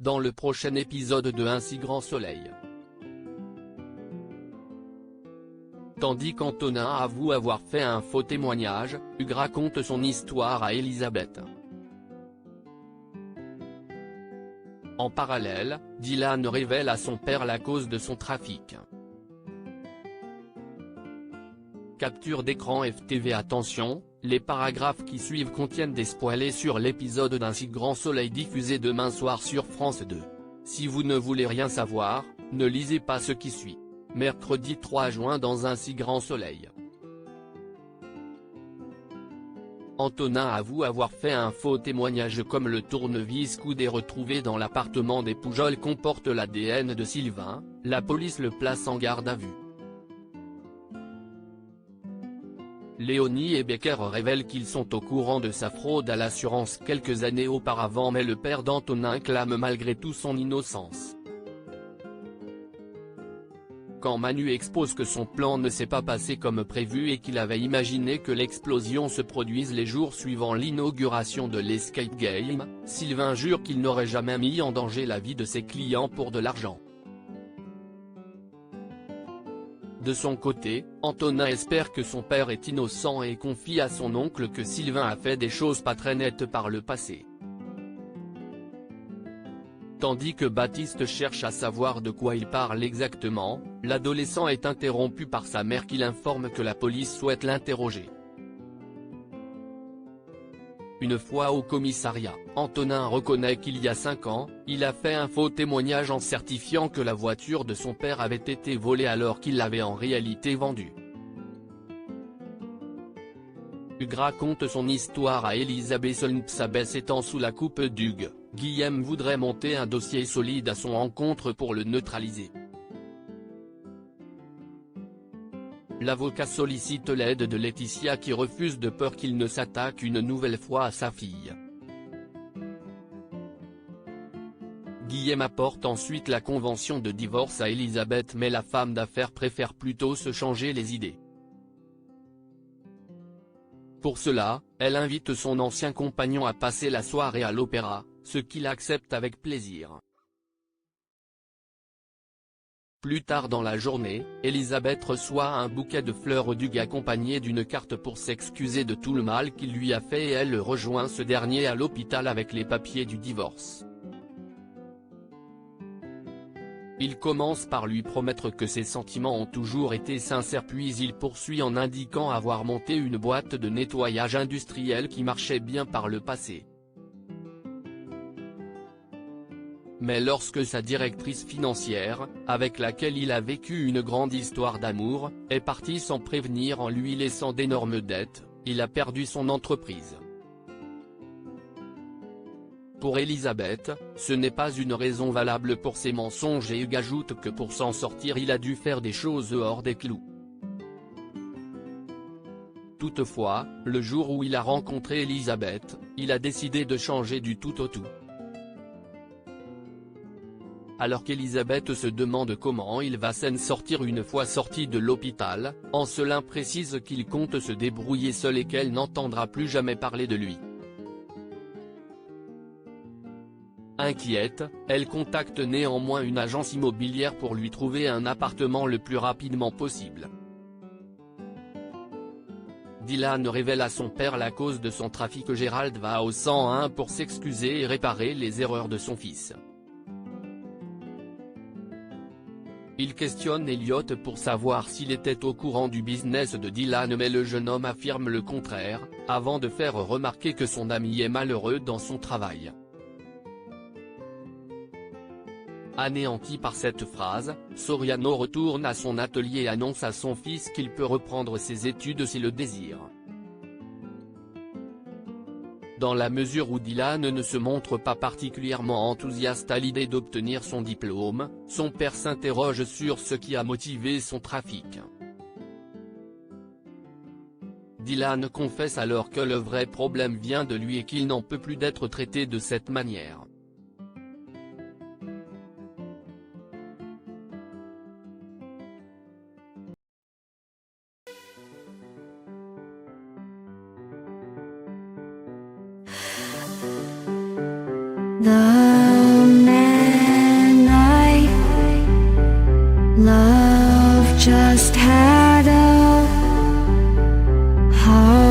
dans le prochain épisode de Un si grand soleil. Tandis qu'Antonin avoue avoir fait un faux témoignage, Hugues raconte son histoire à Elisabeth. En parallèle, Dylan révèle à son père la cause de son trafic. Capture d'écran FTV. Attention, les paragraphes qui suivent contiennent des spoilers sur l'épisode d'Un si grand soleil diffusé demain soir sur France 2. Si vous ne voulez rien savoir, ne lisez pas ce qui suit. Mercredi 3 juin dans Un si grand soleil. Antonin avoue avoir fait un faux témoignage comme le tournevis coudé retrouvé dans l'appartement des Poujols comporte l'ADN de Sylvain, la police le place en garde à vue. Léonie et Becker révèlent qu'ils sont au courant de sa fraude à l'assurance quelques années auparavant, mais le père d'Antonin clame malgré tout son innocence. Quand Manu expose que son plan ne s'est pas passé comme prévu et qu'il avait imaginé que l'explosion se produise les jours suivant l'inauguration de l'Escape Game, Sylvain jure qu'il n'aurait jamais mis en danger la vie de ses clients pour de l'argent. De son côté, Antonin espère que son père est innocent et confie à son oncle que Sylvain a fait des choses pas très nettes par le passé. Tandis que Baptiste cherche à savoir de quoi il parle exactement, l'adolescent est interrompu par sa mère qui l'informe que la police souhaite l'interroger. Une fois au commissariat, Antonin reconnaît qu'il y a 5 ans, il a fait un faux témoignage en certifiant que la voiture de son père avait été volée alors qu'il l'avait en réalité vendue. Hugues raconte son histoire à Elisabeth. Elisabeth étant sous la coupe d'Hugues, Guillaume voudrait monter un dossier solide à son encontre pour le neutraliser. L'avocat sollicite l'aide de Laetitia qui refuse de peur qu'il ne s'attaque une nouvelle fois à sa fille. Guillaume apporte ensuite la convention de divorce à Elisabeth, mais la femme d'affaires préfère plutôt se changer les idées. Pour cela, elle invite son ancien compagnon à passer la soirée à l'opéra, ce qu'il accepte avec plaisir. Plus tard dans la journée, Elisabeth reçoit un bouquet de fleurs d'Hugues accompagné d'une carte pour s'excuser de tout le mal qu'il lui a fait et elle rejoint ce dernier à l'hôpital avec les papiers du divorce. Il commence par lui promettre que ses sentiments ont toujours été sincères, puis il poursuit en indiquant avoir monté une boîte de nettoyage industriel qui marchait bien par le passé. Mais lorsque sa directrice financière, avec laquelle il a vécu une grande histoire d'amour, est partie sans prévenir en lui laissant d'énormes dettes, il a perdu son entreprise. Pour Elisabeth, ce n'est pas une raison valable pour ses mensonges et Hugues ajoute que pour s'en sortir il a dû faire des choses hors des clous. Toutefois, le jour où il a rencontré Elisabeth, il a décidé de changer du tout au tout. Alors qu'Elisabeth se demande comment il va s'en sortir une fois sorti de l'hôpital, Ancelin précise qu'il compte se débrouiller seul et qu'elle n'entendra plus jamais parler de lui. Inquiète, elle contacte néanmoins une agence immobilière pour lui trouver un appartement le plus rapidement possible. Dylan révèle à son père la cause de son trafic. Gérald va au 101 pour s'excuser et réparer les erreurs de son fils. Il questionne Elliot pour savoir s'il était au courant du business de Dylan, mais le jeune homme affirme le contraire, avant de faire remarquer que son ami est malheureux dans son travail. Anéanti par cette phrase, Soriano retourne à son atelier et annonce à son fils qu'il peut reprendre ses études s'il le désire. Dans la mesure où Dylan ne se montre pas particulièrement enthousiaste à l'idée d'obtenir son diplôme, son père s'interroge sur ce qui a motivé son trafic. Dylan confesse alors que le vrai problème vient de lui et qu'il n'en peut plus d'être traité de cette manière. The Love just had a heart